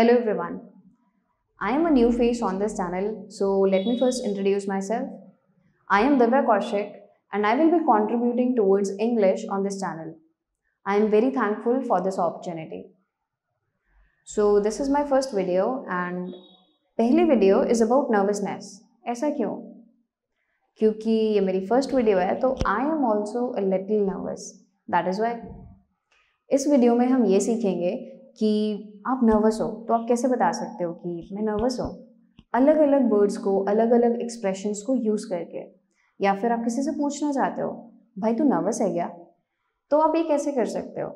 Hello everyone. I am a new face on this channel, so let me first introduce myself. I am Divya Kaushik and I will be contributing towards English on this channel. I am very thankful for this opportunity. So this is my first video and पहली video is about nervousness. ऐसा क्यों? क्योंकि ये मेरी first video है तो I am also a little nervous. That is why. इस video में हम ये सीखेंगे कि आप नर्वस हो तो आप कैसे बता सकते हो कि मैं नर्वस हूँ, अलग अलग वर्ड्स को, अलग अलग एक्सप्रेशंस को यूज़ करके। या फिर आप किसी से पूछना चाहते हो भाई तू नर्वस है क्या, तो आप ये कैसे कर सकते हो।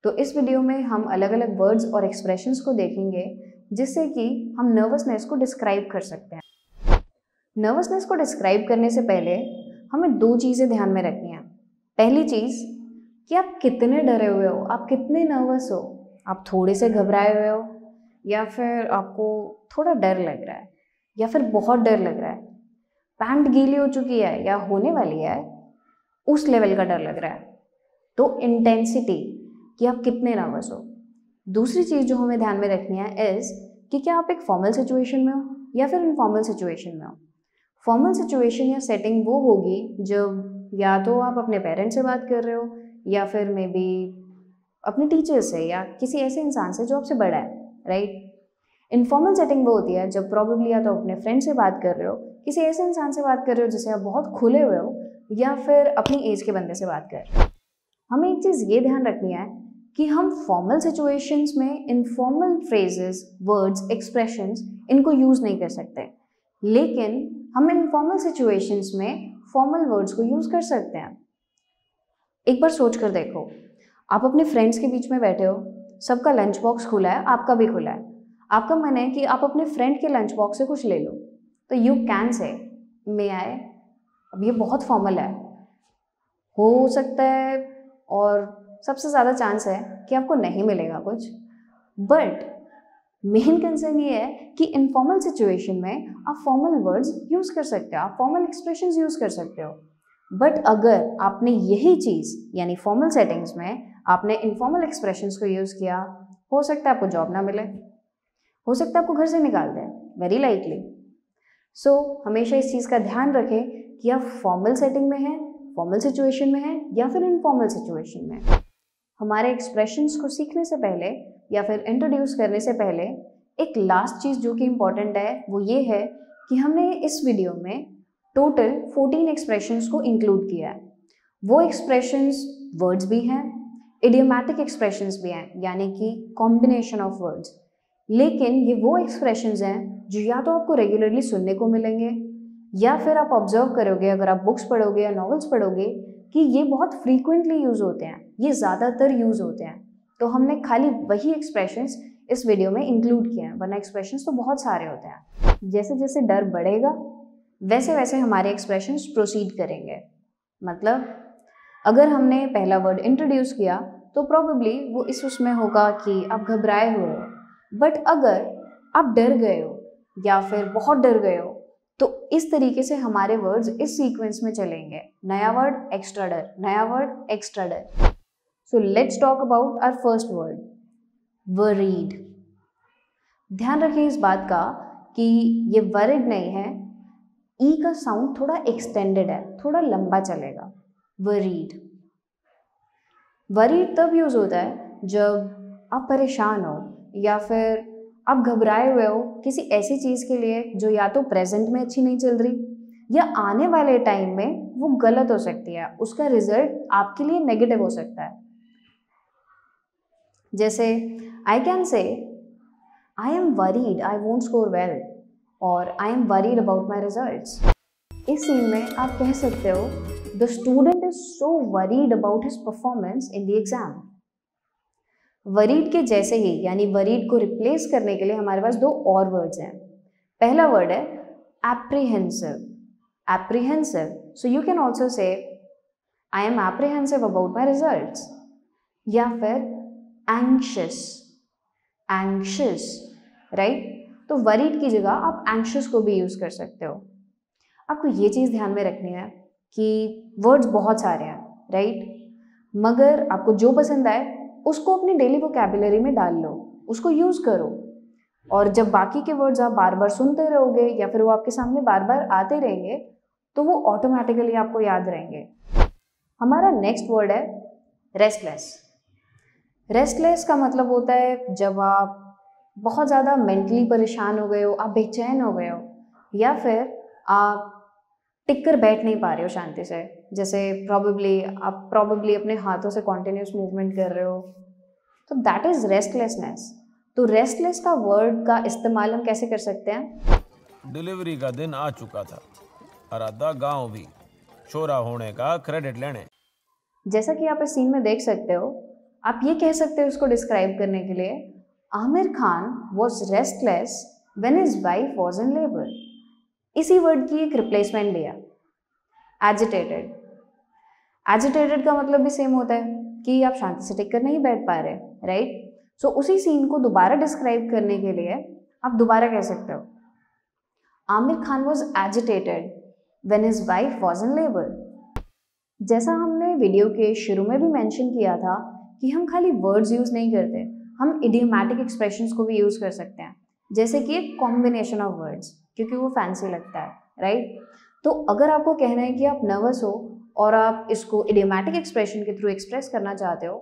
तो इस वीडियो में हम अलग अलग वर्ड्स और एक्सप्रेशंस को देखेंगे जिससे कि हम नर्वसनेस को डिस्क्राइब कर सकते हैं। नर्वसनेस को डिस्क्राइब करने से पहले हमें दो चीज़ें ध्यान में रखनी है। पहली चीज़ कि आप कितने डरे हुए हो, आप कितने नर्वस हो, आप थोड़े से घबराए हुए हो या फिर आपको थोड़ा डर लग रहा है या फिर बहुत डर लग रहा है, पैंट गीली हो चुकी है या होने वाली है, उस लेवल का डर लग रहा है। तो इंटेंसिटी कि आप कितने नर्वस हो। दूसरी चीज़ जो हमें ध्यान में रखनी है इज़ कि क्या आप एक फॉर्मल सिचुएशन में हो या फिर इनफॉर्मल सिचुएशन में हो। फॉर्मल सिचुएशन या सेटिंग वो होगी जब या तो आप अपने पेरेंट्स से बात कर रहे हो या फिर मे बी अपने टीचर से या किसी ऐसे इंसान से जो आपसे बड़ा है, राइट। इनफॉर्मल सेटिंग वो होती है जब प्रॉब्लली या तो अपने फ्रेंड से बात कर रहे हो, किसी ऐसे इंसान से बात कर रहे हो जिससे आप बहुत खुले हुए हो, या फिर अपनी एज के बंदे से बात कर रहे हो। हमें एक चीज़ ये ध्यान रखनी है कि हम फॉर्मल सिचुएशंस में इनफॉर्मल फ्रेजेस, वर्ड्स, एक्सप्रेशंस इनको यूज़ नहीं कर सकते, लेकिन हम इनफॉर्मल सिचुएशंस में फॉर्मल वर्ड्स को यूज़ कर सकते हैं। एक बार सोच कर देखो, आप अपने फ्रेंड्स के बीच में बैठे हो, सबका लंच बॉक्स खुला है, आपका भी खुला है। आपका मन है कि आप अपने फ्रेंड के लंच बॉक्स से कुछ ले लो, तो यू कैन से मे आई। अब ये बहुत फॉर्मल है, हो सकता है और सबसे ज़्यादा चांस है कि आपको नहीं मिलेगा कुछ, बट मेन कंसर्न ये है कि इनफॉर्मल सिचुएशन में आप फॉर्मल वर्ड्स यूज़ कर सकते हो, आप फॉर्मल एक्सप्रेशंस यूज़ कर सकते हो। बट अगर आपने यही चीज़ यानी फॉर्मल सेटिंग्स में आपने इनफॉर्मल एक्सप्रेशंस को यूज़ किया, हो सकता है आपको जॉब ना मिले, हो सकता है आपको घर से निकाल दें, वेरी लाइकली। सो हमेशा इस चीज़ का ध्यान रखें कि आप फॉर्मल सेटिंग में हैं, फॉर्मल सिचुएशन में हैं या फिर इनफॉर्मल सिचुएशन में। हमारे एक्सप्रेशंस को सीखने से पहले या फिर इंट्रोड्यूस करने से पहले एक लास्ट चीज़ जो कि इम्पॉर्टेंट है वो ये है कि हमने इस वीडियो में टोटल 14 एक्सप्रेशंस को इंक्लूड किया है। वो एक्सप्रेशंस वर्ड्स भी हैं, इडियोमैटिक एक्सप्रेशंस भी हैं, यानी कि कॉम्बिनेशन ऑफ वर्ड्स। लेकिन ये वो एक्सप्रेशंस हैं जो या तो आपको रेगुलरली सुनने को मिलेंगे या फिर आप ऑब्जर्व करोगे अगर आप बुक्स पढ़ोगे या नॉवेल्स पढ़ोगे कि ये बहुत फ्रीक्वेंटली यूज़ होते हैं, ये ज़्यादातर यूज़ होते हैं। तो हमने खाली वही एक्सप्रेशंस इस वीडियो में इंक्लूड किए हैं, वरना एक्सप्रेशंस तो बहुत सारे होते हैं। जैसे जैसे डर बढ़ेगा वैसे वैसे हमारे एक्सप्रेशंस प्रोसीड करेंगे। मतलब अगर हमने पहला वर्ड इंट्रोड्यूस किया तो प्रोबेबली वो इस उसमें होगा कि आप घबराए हुए हो, बट अगर आप डर गए हो या फिर बहुत डर गए हो तो इस तरीके से हमारे वर्ड्स इस सीक्वेंस में चलेंगे। नया वर्ड एक्स्ट्रा डर, नया वर्ड एक्स्ट्रा डर। So let's talk about our first word, worried. ध्यान रखें इस बात का कि ये वरीड नहीं है, ई का साउंड थोड़ा एक्सटेंडेड है, थोड़ा लंबा चलेगा। वरीड। वरीड तब यूज होता है जब आप परेशान हो या फिर आप घबराए हुए हो किसी ऐसी चीज़ के लिए जो या तो प्रेजेंट में अच्छी नहीं चल रही या आने वाले टाइम में वो गलत हो सकती है, उसका रिजल्ट आपके लिए नेगेटिव हो सकता है। जैसे I can say I am worried I won't score well और I am worried about my results. इस सीन में आप कह सकते हो the student is so worried about his performance in the exam. Worried के जैसे ही यानी वरीड को रिप्लेस करने के लिए हमारे पास दो और वर्ड्स हैं। पहला वर्ड है apprehensive. Apprehensive, so you can also say I M apprehensive about my results, या फिर एंग्शियस। Anxious, right. तो वरीड की जगह आप एंग्शियस को भी यूज कर सकते हो। आपको ये चीज़ ध्यान में रखनी है कि वर्ड्स बहुत सारे हैं, राइट, मगर आपको जो पसंद आए उसको अपनी डेली वोकैबुलरी में डाल लो, उसको यूज़ करो। और जब बाकी के वर्ड्स आप बार बार सुनते रहोगे या फिर वो आपके सामने बार बार आते रहेंगे तो वो ऑटोमेटिकली आपको याद रहेंगे। हमारा नेक्स्ट वर्ड है रेस्टलेस। रेस्टलेस का मतलब होता है जब आप बहुत ज़्यादा मेंटली परेशान हो गए हो, आप बेचैन हो गए हो, या फिर आप टिक कर बैठ नहीं पा रहे हो शांति से। जैसे आप प्रॉबेबली अपने हाथों से कॉन्टिन्यूस मूवमेंट कर रहे हो, तो दैट इज रेस्टलेसनेस। तो रेस्टलेस का वर्ड का इस्तेमाल हम कैसे कर सकते हैं? डिलीवरी का दिन आ चुका था, अरादा गांव भी छोरा होने का क्रेडिट लेने। जैसा कि आप इस सीन में देख सकते हो, आप ये कह सकते हो इसको डिस्क्राइब करने के लिए, Aamir Khan was restless when his wife was in labour. इसी वर्ड की एक रिप्लेसमेंट भी है, एजिटेटेड। एजिटेटेड का मतलब भी सेम होता है कि आप शांति से टिक कर नहीं बैठ पा रहे, राइट? सो उसी सीन को दोबारा डिस्क्राइब करने के लिए आप दोबारा कह सकते हो, Aamir Khan was agitated when his wife was in labour. जैसा हमने वीडियो के शुरू में भी मेंशन किया था कि हम खाली वर्ड्स यूज नहीं करते, हम इडियोमैटिक एक्सप्रेशंस को भी यूज कर सकते हैं, जैसे कि एक कॉम्बिनेशन ऑफ वर्ड्स, क्योंकि वो फैंसी लगता है, राइट? तो अगर आपको कहना है कि आप नर्वस हो और आप इसको इडियोमैटिक एक्सप्रेशन के थ्रू एक्सप्रेस करना चाहते हो,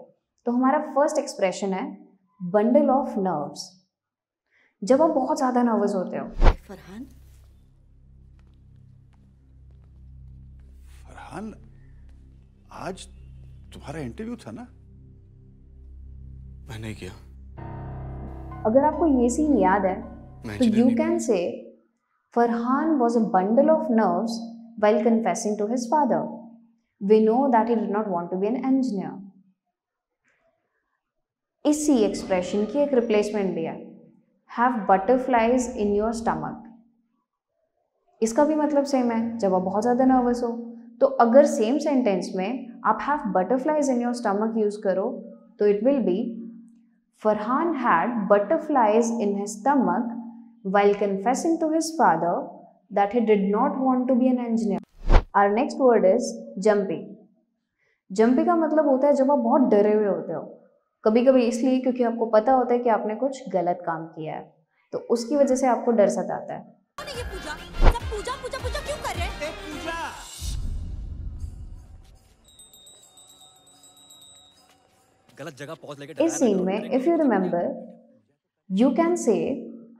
तो हमारा फर्स्ट एक्सप्रेशन है बंडल ऑफ नर्व्स। जब आप बहुत ज्यादा नर्वस होते हो। फरहान, आज तुम्हारा इंटरव्यू था ना? मैंने किया। अगर आपको ये सीन याद है तो यू कैन से Farhan was a bundle of nerves while confessing to his father. We know that he did not want to be an engineer. इसी एक्सप्रेशन की एक रिप्लेसमेंट भी है, have butterflies in your stomach. इसका भी मतलब सेम है, जब आप बहुत ज़्यादा नर्वस हो तो अगर सेम सेंटेंस में आप have butterflies in your stomach use करो तो it will be Farhan had butterflies in his stomach while confessing to his father that he did not want to be an engineer. Our next word is jumpy. Jumpy का मतलब होता है जब आप बहुत डरे हुए होते हो, कभी कभी इसलिए क्योंकि आपको पता होता है कि आपने कुछ गलत काम किया है, तो उसकी वजह से आपको डर सताता है। ये पूजा, सब पूजा पूजा पूजा क्यों कर रहे हैं? पूजा। गलत जगह पहुंच लेके इस सीन में if you remember, you can say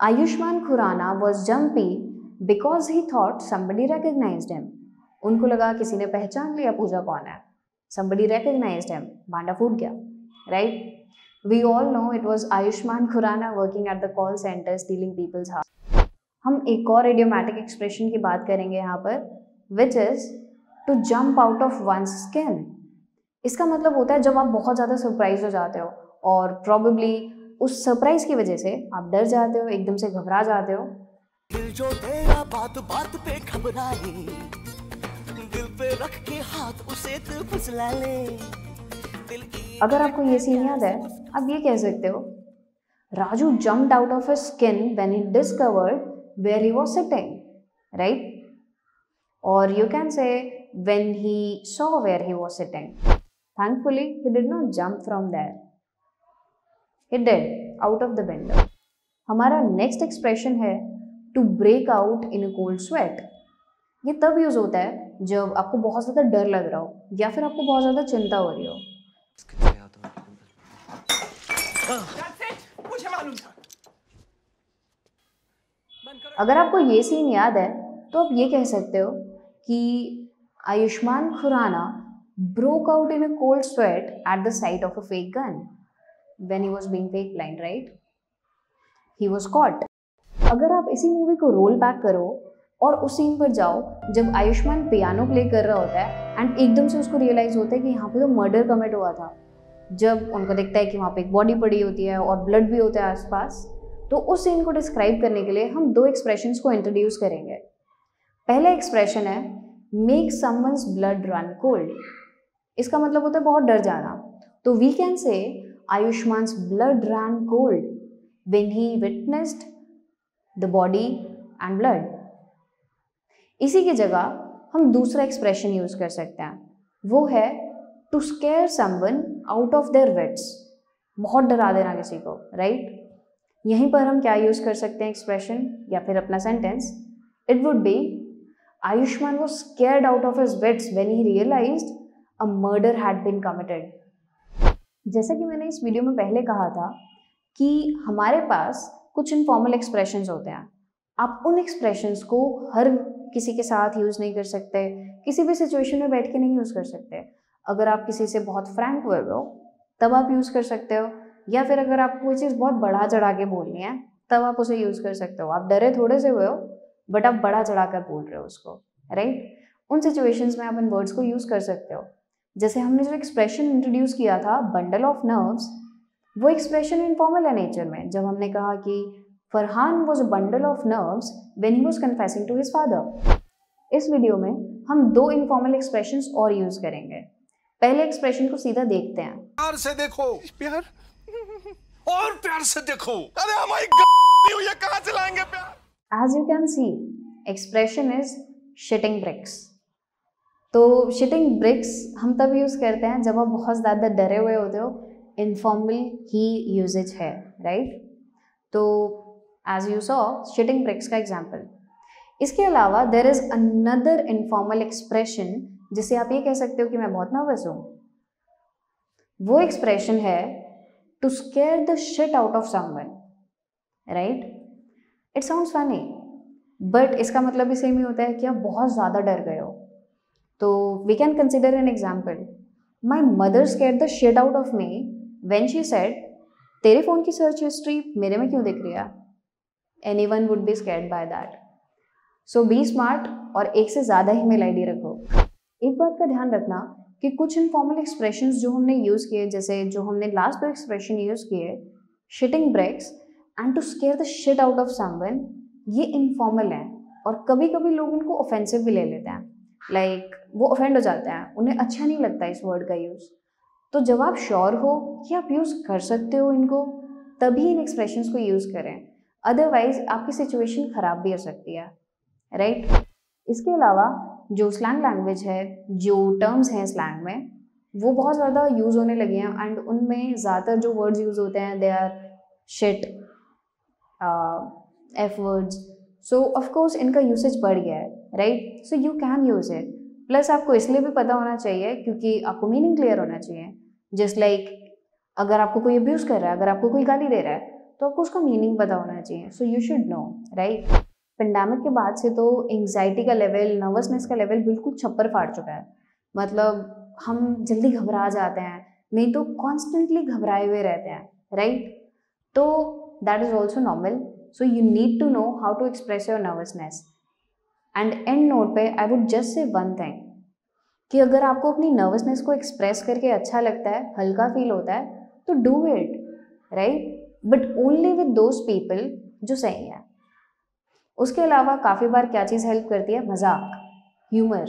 Ayushmann Khurrana was jumpy because he thought somebody recognized him. उनको लगा किसी ने पहचान लिया पूजा कौन है। somebody recognized him, भांडा फूट गया, right? We all know it was Ayushman Khurana working at the call center stealing people's heart. हम एक और idiomatic expression की बात करेंगे यहाँ पर, which is to jump out of one's skin. इसका मतलब होता है जब आप बहुत ज़्यादा सरप्राइज हो जाते हो और प्रॉबेबली उस सरप्राइज की वजह से आप डर जाते हो, एकदम से घबरा जाते हो। दिल जो तेरा बात बात पे घबराए, दिल पे रख के हाथ उसे दिल फुसला ले। अगर आपको ये सीन याद है, आप ये कह सकते हो, Raju jumped out of his skin when he discovered where he was sitting, right? Or you can say when he saw where he was sitting. Thankfully, he did not jump from there. He did out of the window. हमारा next expression है to break out in a cold sweat. ये तब use होता है जब आपको बहुत ज़्यादा डर लग रहा हो या फिर आपको बहुत ज़्यादा चिंता हो रही हो। अगर आपको ये सीन याद है तो आप ये कह सकते हो कि Ayushman Khurana broke out in a cold sweat at the sight of a fake gun when he was being fake blind, right? He was caught. अगर आप इसी मूवी को रोल बैक करो और उस सीन पर जाओ जब आयुष्मान पियानो प्ले कर रहा होता है एंड एकदम से उसको रियलाइज होता है कि यहाँ पे तो मर्डर कमिट हुआ था, जब उनको दिखता है कि वहाँ पे एक बॉडी पड़ी होती है और ब्लड भी होता है आसपास, तो उस सीन को डिस्क्राइब करने के लिए हम दो एक्सप्रेशंस को इंट्रोड्यूस करेंगे। पहला एक्सप्रेशन है make someone's blood run cold. इसका मतलब होता है बहुत डर जाना, तो we can say Ayushmann's blood run cold when he witnessed the body and blood. इसी की जगह हम दूसरा एक्सप्रेशन यूज कर सकते हैं, वो है to scare someone out of their wits. बहुत डरा देना किसी को, राइट? यहीं पर हम क्या यूज़ कर सकते हैं एक्सप्रेशन या फिर अपना sentence? It would be Ayushman was scared out of his wits when he realized a murder had been committed. जैसा कि मैंने इस वीडियो में पहले कहा था कि हमारे पास कुछ इनफॉर्मल एक्सप्रेशंस होते हैं। आप उन एक्सप्रेशंस को हर किसी के साथ यूज़ नहीं कर सकते, किसी भी सिचुएशन में बैठ के नहीं यूज़ कर सकते। अगर आप किसी से बहुत फ्रैंक हुए हो तब आप यूज़ कर सकते हो, या फिर अगर आपको कोई चीज़ बहुत बढ़ा चढ़ा के बोलनी है तब आप उसे यूज़ कर सकते हो। आप डरे थोड़े से हुए हो बट आप बड़ा चढ़ा कर बोल रहे हो उसको, राइट? उन सिचुएशंस में आप इन वर्ड्स को यूज़ कर सकते हो। जैसे हमने जो एक्सप्रेशन इंट्रोड्यूस किया था बंडल ऑफ नर्व्स, वो एक्सप्रेशन इनफॉर्मल है नेचर में। जब हमने कहा कि Farhan was a bundle of nerves when he was confessing to his father. इस वीडियो में हम दो इनफॉर्मल एक्सप्रेशंस और यूज़ करेंगे। पहले एक्सप्रेशन को सीधा देखते हैं। प्यार से देखो, प्यार और प्यार से देखो। अरे हमारी ये कहाँ चलाएंगे प्यार? As you can see, expression is shitting bricks. तो shitting bricks हम तब यूज़ करते हैं जब आप बहुत ज़्यादा डरे हुए होते हो। इनफॉर्मल ही यूजेज है, राइट? तो as you saw, shitting bricks का एग्जाम्पल। इसके अलावा there is another informal expression जिसे आप ये कह सकते हो कि मैं बहुत नर्वस हूँ। वो एक्सप्रेशन है to scare the shit out of someone, right? It sounds funny but इसका भी भी सेम ही होता है कि आप बहुत ज़्यादा डर गए हो। तो we can consider an example. My mother scared the shit out of me when she said तेरे फ़ोन की सर्च हिस्ट्री मेरे में क्यों दिख रही है? Anyone would be scared by that. So be smart और एक से ज़्यादा ही मेल आईडी रखो। एक बात का ध्यान रखना कि कुछ इनफॉर्मल एक्सप्रेशंस जो हमने यूज़ किए, जैसे जो हमने लास्ट दो एक्सप्रेशन यूज़ किए, shitting bricks and to scare the shit out of someone, ये इनफॉर्मल है और कभी कभी लोग इनको ऑफेंसिव भी ले लेते हैं। लाइक वो ऑफेंड हो जाते हैं, उन्हें अच्छा नहीं लगता इस वर्ड का यूज़। तो जब आप श्योर हो कि आप यूज़ कर सकते हो इनको, तभी इन एक्सप्रेशंस को यूज़ करें, अदरवाइज आपकी सिचुएशन ख़राब भी हो सकती है, राइट? इसके अलावा जो स्लैंग लैंग्वेज है, जो टर्म्स हैं स्लैंग में, वो बहुत ज़्यादा यूज़ होने लगे हैं एंड उनमें ज़्यादातर जो वर्ड्स यूज़ होते हैं they are shit, F words. So of course इनका यूसेज बढ़ गया है, right? So you can use it. Plus आपको इसलिए भी पता होना चाहिए क्योंकि आपको मीनिंग क्लियर होना चाहिए। जस्ट लाइक अगर आपको कोई अब्यूज़ कर रहा है, अगर आपको कोई गाली दे रहा है, तो आपको उसका मीनिंग पता होना चाहिए। So you should know, right? Pandemic के बाद से तो एंग्जाइटी का लेवल, नर्वसनेस का लेवल बिल्कुल छप्पर फाड़ चुका है। मतलब हम जल्दी घबरा जाते हैं, नहीं तो कॉन्स्टेंटली घबराए हुए रहते हैं, राइट? तो that is also normal. So you need to know how to express your nervousness. And end note पे I would just say one thing कि अगर आपको अपनी नर्वसनेस को एक्सप्रेस करके अच्छा लगता है, हल्का फील होता है, तो do it, right? But only with those people जो सही है। उसके अलावा काफ़ी बार क्या चीज़ हेल्प करती है? मजाक, ह्यूमर,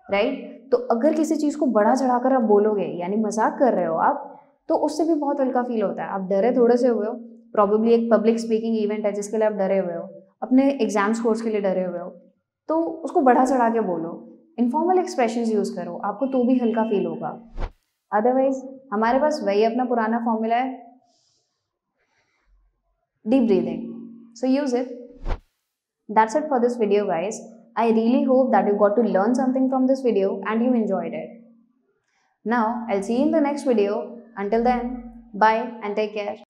राइट? तो अगर किसी चीज़ को बड़ा चढ़ाकर आप बोलोगे, यानी मजाक कर रहे हो आप, तो उससे भी बहुत हल्का फील होता है। आप डरे थोड़े से हुए हो, प्रॉब्लली एक पब्लिक स्पीकिंग इवेंट है जिसके लिए आप डरे हुए हो, अपने एग्जाम स्कोर्स के लिए डरे हुए हो, तो उसको बढ़ा चढ़ा के बोलो, इनफॉर्मल एक्सप्रेशंस यूज़ करो, आपको तो भी हल्का फील होगा। अदरवाइज हमारे पास वही अपना पुराना फॉर्मूला है, deep breathing, so use it. That's it for this video, guys. I really hope that you got to learn something from this video and you enjoyed it. Now, I'll see you in the next video. Until then, bye and take care.